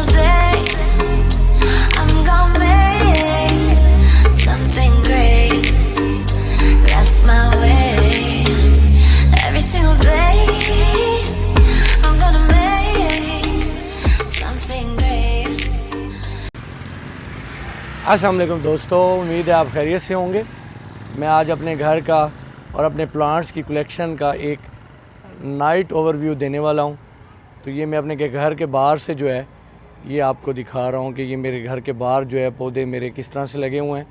single day I'm gonna make something great. That's my way. Every single day I'm gonna make something great. अस्सलाम वालेकुम दोस्तों, उम्मीद है आप खैरियत से होंगे। मैं आज अपने घर का और अपने प्लांट्स की कलेक्शन का एक नाइट ओवरव्यू देने वाला हूं। तो ये मैं अपने घर के बाहर से जो है ये आपको दिखा रहा हूं कि ये मेरे घर के बाहर जो है पौधे मेरे किस तरह से लगे हुए हैं,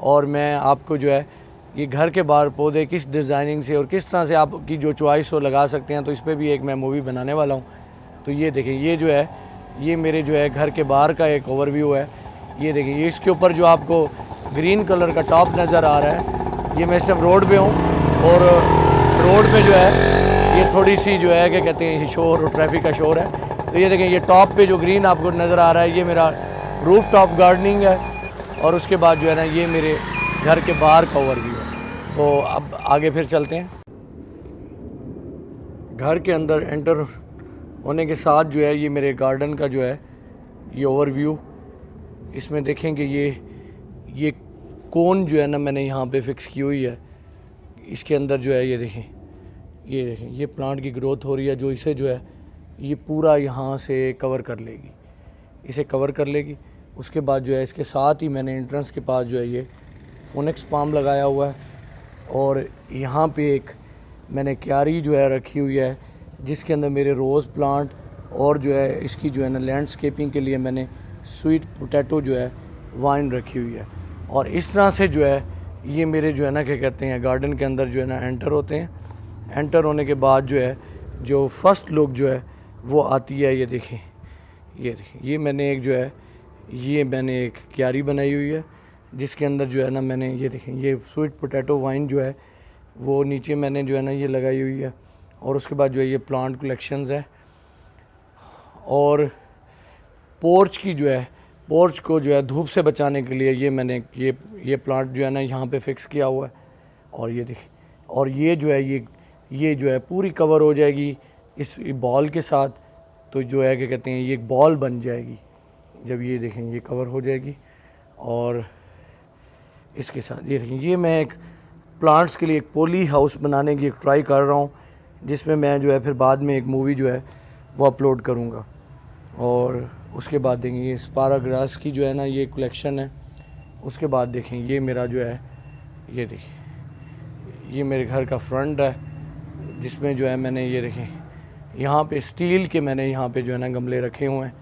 और मैं आपको जो है ये घर के बाहर पौधे किस डिज़ाइनिंग से और किस तरह से आपकी जो चॉइस हो लगा सकते हैं। तो इस पर भी एक मैं मूवी बनाने वाला हूँ। तो ये देखें, ये जो है ये मेरे जो है घर के बाहर का एक ओवरव्यू है। ये देखिए, ये इसके ऊपर जो आपको ग्रीन कलर का टॉप नज़र आ रहा है, ये मैं इस टाइम रोड पे हूँ और रोड पे जो है ये थोड़ी सी जो है क्या कहते हैं शोर और ट्रैफिक का शोर है। तो ये देखें, ये टॉप पे जो ग्रीन आपको नज़र आ रहा है ये मेरा रूफ टॉप गार्डनिंग है, और उसके बाद जो है ना ये मेरे घर के बाहर का ओवरव्यू है। तो अब आगे फिर चलते हैं। घर के अंदर एंटर होने के साथ जो है ये मेरे गार्डन का जो है ये ओवरव्यू, इसमें देखें कि ये कोन जो है ना मैंने यहाँ पे फिक्स की हुई है। इसके अंदर जो है ये देखें ये प्लांट की ग्रोथ हो रही है, जो इसे जो है ये पूरा यहाँ से कवर कर लेगी, इसे कवर कर लेगी। उसके बाद जो है इसके साथ ही मैंने एंट्रेंस के पास जो है ये फोनेक्स पाम लगाया हुआ है, और यहाँ पे एक मैंने क्यारी जो है रखी हुई है जिसके अंदर मेरे रोज़ प्लांट, और जो है इसकी जो है ना लैंडस्केपिंग के लिए मैंने स्वीट पोटैटो जो है वाइन रखी हुई है। और इस तरह से जो है ये मेरे जो है ना क्या कहते हैं गार्डन के अंदर जो है ना एंटर होते हैं। एंटर होने के बाद जो है जो फर्स्ट लुक जो है वो आती है। ये देखें, ये मैंने एक जो है ये मैंने एक क्यारी बनाई हुई है जिसके अंदर जो है ना मैंने ये देखें ये स्वीट पोटैटो वाइन जो है वो नीचे मैंने जो है ना ये लगाई हुई है। और उसके बाद जो है ये प्लांट कलेक्शंस है, और पोर्च की जो है पोर्च को जो है धूप से बचाने के लिए ये मैंने ये प्लांट जो है ना यहाँ पे फिक्स किया हुआ है। और ये देखिए, और ये जो है ये जो है पूरी कवर हो जाएगी इस बॉल के साथ। तो जो है क्या कहते हैं ये एक बॉल बन जाएगी जब ये देखें ये कवर हो जाएगी। और इसके साथ ये देखें, ये मैं एक प्लांट्स के लिए एक पॉली हाउस बनाने की एक ट्राई कर रहा हूँ, जिसमें मैं जो है फिर बाद में एक मूवी जो है वो अपलोड करूँगा। और उसके बाद देखें ये स्पाराग्रास की जो है ना ये कलेक्शन है। उसके बाद देखें ये मेरा जो है ये देखिए ये मेरे घर का फ्रंट है, जिसमें जो है मैंने ये देखें यहाँ पे स्टील के मैंने यहाँ पे जो है ना गमले रखे हुए हैं।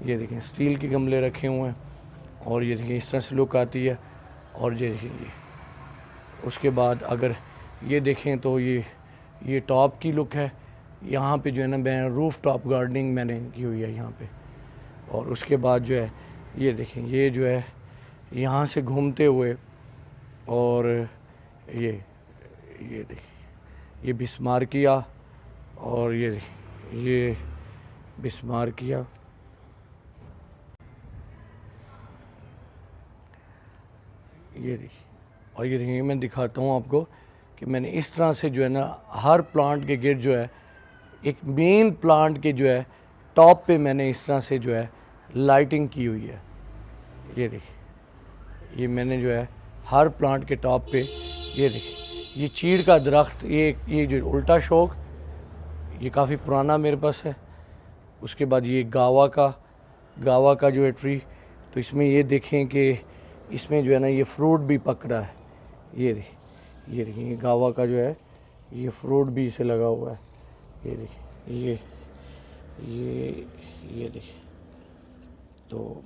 ये देखें स्टील के गमले रखे हुए हैं, और ये देखिए इस तरह से लुक आती है। और ये देखिए उसके बाद अगर ये देखें तो ये टॉप की लुक है। यहाँ पे जो है ना मैं रूफ टॉप गार्डनिंग मैंने की हुई है यहाँ पे। और उसके बाद जो है ये देखें ये जो है यहाँ से घूमते हुए, और ये देखिए ये बिस्मार्किया, और ये देखिए ये बिस्मार्किया, ये देखिए। और ये देखिए मैं दिखाता हूँ आपको कि मैंने इस तरह से जो है ना हर प्लांट के गिर्द जो है एक मेन प्लांट के जो है टॉप पे मैंने इस तरह से जो है लाइटिंग की हुई है। ये देखिए ये मैंने जो है हर प्लांट के टॉप पे ये देखिए ये चीड़ का दरख्त, ये जो उल्टा शौक ये काफ़ी पुराना मेरे पास है। उसके बाद ये गावा का जो है ट्री, तो इसमें ये देखें कि इसमें जो है ना ये फ्रूट भी पक रहा है। ये देखिए ये गावा का जो है ये फ्रूट भी इसे लगा हुआ है। ये देखिए ये देखिए। तो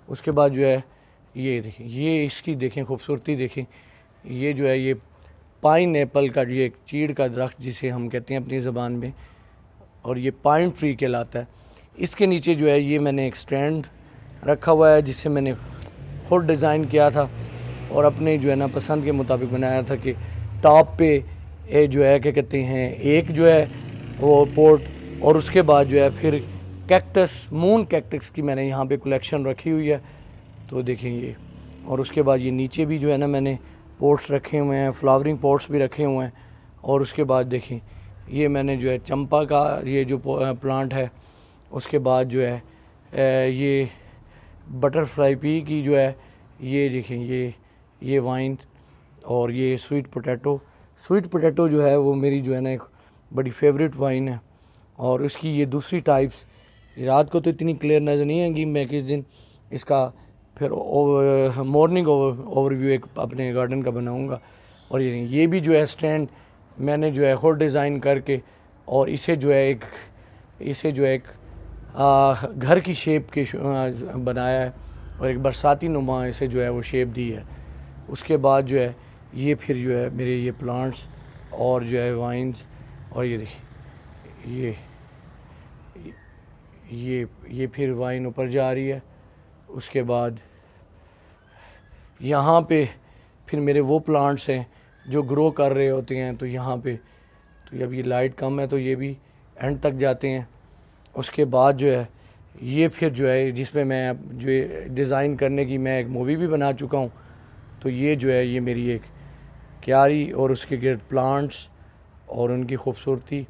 उसके बाद जो है ये देखिए ये इसकी देखें खूबसूरती देखें। ये जो है ये पाइन एप्पल का ये एक चीड़ का दरख्त जिसे हम कहते हैं अपनी ज़बान में, और ये पाइन ट्री कहलाता है। इसके नीचे जो है ये मैंने एक स्टैंड रखा हुआ है जिसे मैंने खुद डिज़ाइन किया था और अपने जो है ना पसंद के मुताबिक बनाया था कि टॉप पे जो है क्या कहते हैं एक जो है वो पोर्ट, और उसके बाद जो है फिर कैक्टस मून कैक्टस की मैंने यहाँ पे कलेक्शन रखी हुई है। तो देखें ये, और उसके बाद ये नीचे भी जो है ना मैंने पोट्स रखे हुए हैं, फ्लावरिंग पोट्स भी रखे हुए हैं। और उसके बाद देखें ये मैंने जो है चंपा का ये जो प्लांट है, उसके बाद जो है ये बटरफ्लाई पी की जो है, ये देखें ये वाइन, और ये स्वीट पोटैटो जो है वो मेरी जो है ना एक बड़ी फेवरेट वाइन है। और उसकी ये दूसरी टाइप्स रात को तो इतनी क्लियर नज़र नहीं आएंगी, मैं किस दिन इसका फिर मॉर्निंग ओवरव्यू एक अपने गार्डन का बनाऊंगा। और ये भी जो है स्टैंड मैंने जो है खुद डिज़ाइन करके, और इसे जो है एक घर की शेप के बनाया है, और एक बरसाती नुमा इसे जो है वो शेप दी है। उसके बाद जो है ये फिर जो है मेरे ये प्लांट्स और जो है वाइन्स, और ये देखिए ये फिर वाइन ऊपर जा रही है। उसके बाद यहाँ पे फिर मेरे वो प्लांट्स हैं जो ग्रो कर रहे होते हैं, तो यहाँ पे तो अब ये लाइट कम है तो ये भी एंड तक जाते हैं। उसके बाद जो है ये फिर जो है जिसमें मैं जो डिज़ाइन करने की मैं एक मूवी भी बना चुका हूँ, तो ये जो है ये मेरी एक क्यारी और उसके गिर्द प्लांट्स और उनकी खूबसूरती।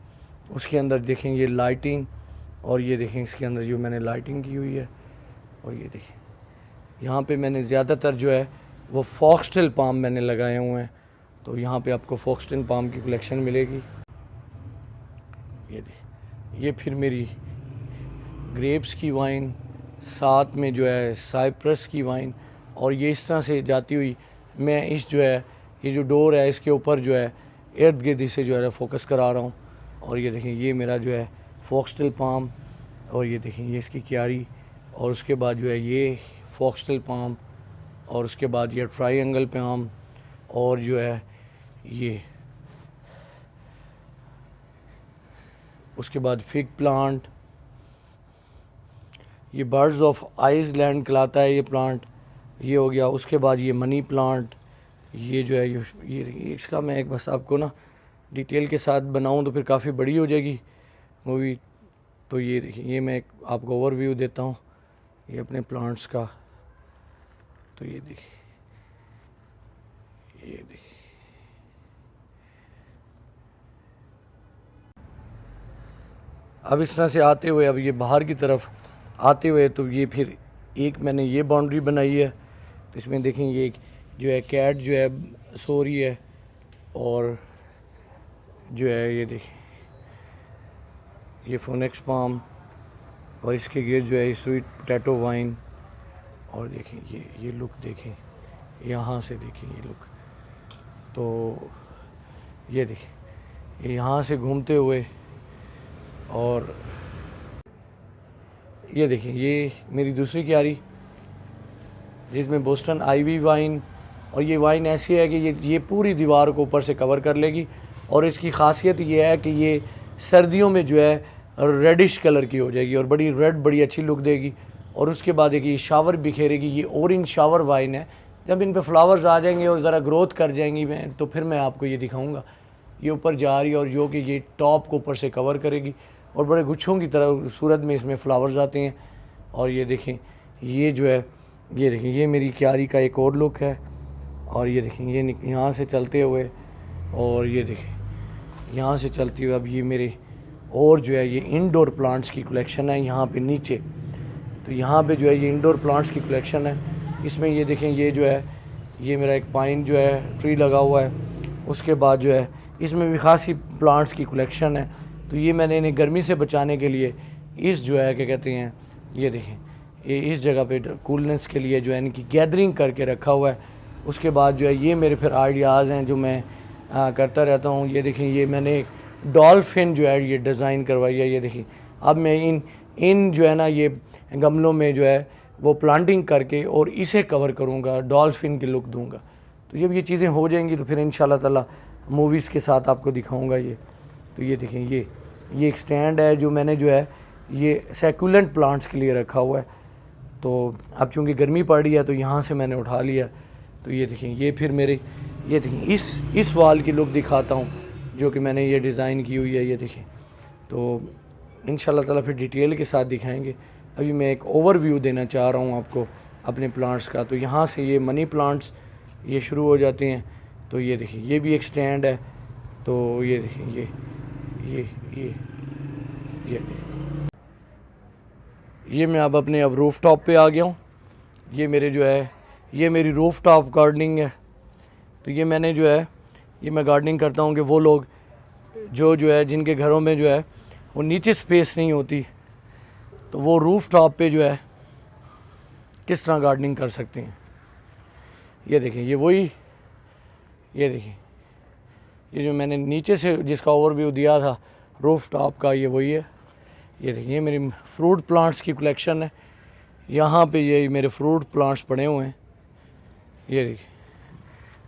उसके अंदर देखें ये लाइटिंग, और ये देखें इसके अंदर जो मैंने लाइटिंग की हुई है। और ये देखें यहाँ पे मैंने ज़्यादातर जो है वो फॉक्सटेल पाम मैंने लगाए हुए हैं, तो यहाँ पे आपको फॉक्सटेल पाम की कलेक्शन मिलेगी। ये देखें ये फिर मेरी ग्रेप्स की वाइन, साथ में जो है साइप्रस की वाइन, और ये इस तरह से जाती हुई मैं इस जो है ये जो डोर है इसके ऊपर जो है इर्द गिर्द से जो है फोकस करा रहा हूँ। और ये देखें ये मेरा जो है फॉक्सटेल पाम, और ये देखें ये इसकी क्यारी, और उसके बाद जो है ये फॉक्सटेल पाम, और उसके बाद ये ट्रायंगल पाम, और जो है ये उसके बाद फिग प्लांट, ये बर्ड्स ऑफ आइसलैंड कहलाता है ये प्लांट, ये हो गया। उसके बाद ये मनी प्लांट, ये जो है ये इसका मैं एक बस आपको ना डिटेल के साथ बनाऊं तो फिर काफ़ी बड़ी हो जाएगी मूवी। तो ये देखिए ये मैं आपको ओवरव्यू देता हूँ ये अपने प्लांट्स का। तो ये देखिए अब इस तरह से आते हुए अब ये बाहर की तरफ आते हुए तो ये फिर एक मैंने ये बाउंड्री बनाई है, तो इसमें देखें ये एक जो है कैट जो है सो रही है, और जो है ये देखें ये फोनेक्स पाम, और इसके गिर्द जो है स्वीट पोटैटो वाइन। और देखें ये लुक देखें, यहाँ से देखें ये लुक, तो ये देखें ये यहाँ से घूमते हुए, और ये देखें ये मेरी दूसरी क्यारी जिसमें बोस्टन आईवी वाइन, और ये वाइन ऐसी है कि ये पूरी दीवार को ऊपर से कवर कर लेगी, और इसकी खासियत ये है कि ये सर्दियों में जो है रेडिश कलर की हो जाएगी और बड़ी रेड बड़ी अच्छी लुक देगी। और उसके बाद एक ये शावर बिखेरेगी, ये ऑरेंज शावर वाइन है। जब इन पे फ्लावर्स आ जाएंगे और ज़रा ग्रोथ कर जाएंगी मैं तो फिर मैं आपको ये दिखाऊंगा। ये ऊपर जा रही है और जो कि ये टॉप को ऊपर से कवर करेगी, और बड़े गुच्छों की तरह सूरत में इसमें फ्लावर्स आते हैं। और ये देखें ये जो है ये देखें ये मेरी क्यारी का एक और लुक है। और ये देखें ये यहाँ से चलते हुए, और ये देखें यहाँ से चलते हुए अब ये मेरे और जो है ये इंडोर प्लांट्स की कलेक्शन है यहाँ पे नीचे। तो यहाँ पे जो है ये इंडोर प्लांट्स की कलेक्शन है। इसमें ये देखें ये जो है ये मेरा एक पाइन जो है ट्री लगा हुआ है। उसके बाद जो है इसमें भी खासी प्लांट्स की कलेक्शन है। तो ये मैंने इन्हें गर्मी से बचाने के लिए इस जो है क्या कहते हैं ये देखें ये इस जगह पे कूलनेस के लिए जो है इनकी गैदरिंग करके रखा हुआ है। उसके बाद जो है ये मेरे फिर आइडियाज़ हैं जो मैं करता रहता हूँ। ये देखें ये मैंने एक डॉल्फिन जो है ये डिज़ाइन करवाई है। ये देखिए अब मैं इन जो है ना ये गमलों में जो है वो प्लांटिंग करके और इसे कवर करूँगा, डॉल्फिन की लुक दूँगा। तो जब ये चीज़ें हो जाएंगी तो फिर इंशाल्लाह ताला मूवीज़ के साथ आपको दिखाऊँगा ये। तो ये देखें ये एक स्टैंड है जो मैंने जो है ये सैकुलेंट प्लांट्स के लिए रखा हुआ है। तो अब चूँकि गर्मी पड़ रही है तो यहाँ से मैंने उठा लिया। तो ये देखें ये फिर मेरे ये देखें इस वाल की लुक दिखाता हूँ जो कि मैंने ये डिज़ाइन की हुई है। ये देखें तो इंशाल्लाह ताला फिर डिटेल के साथ दिखाएंगे। अभी मैं एक ओवरव्यू देना चाह रहा हूँ आपको अपने प्लांट्स का। तो यहाँ से ये मनी प्लांट्स ये शुरू हो जाते हैं। तो ये देखिए ये भी एक स्टैंड है। तो ये देखिए ये मैं अब रूफ़ टॉप पे आ गया हूँ। ये मेरे जो है ये मेरी रूफ़ टॉप गार्डनिंग है। तो ये मैंने जो है ये मैं गार्डनिंग करता हूँ कि वो लोग जो है जिनके घरों में जो है वो नीचे स्पेस नहीं होती, तो वो रूफ़ टॉप पे जो है किस तरह गार्डनिंग कर सकते हैं। ये देखें, ये देखिए, ये जो मैंने नीचे से जिसका ओवरव्यू दिया था रूफ़ टॉप का, ये वही है। ये देखिए, ये मेरी फ्रूट प्लांट्स की कलेक्शन है। यहाँ पे ये मेरे फ्रूट प्लांट्स पड़े हुए हैं। ये देखिए,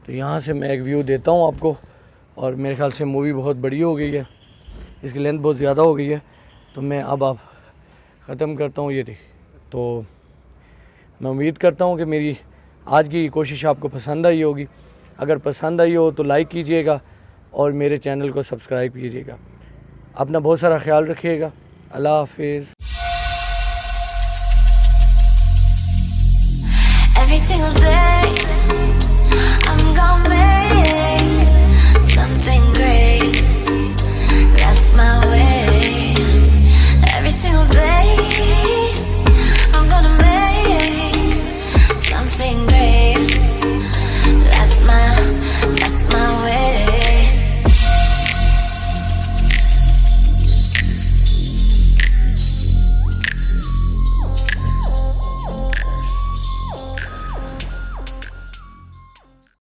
तो यहाँ से मैं एक व्यू देता हूँ आपको। और मेरे ख्याल से मूवी बहुत बड़ी हो गई है, इसकी लेंथ बहुत ज़्यादा हो गई है, तो मैं अब ख़त्म करता हूँ। ये देखिए, तो मैं उम्मीद करता हूँ कि मेरी आज की कोशिश आपको पसंद आई होगी। अगर पसंद आई हो तो लाइक कीजिएगा और मेरे चैनल को सब्सक्राइब कीजिएगा। अपना बहुत सारा ख्याल रखिएगा। अल्लाह हाफिज़।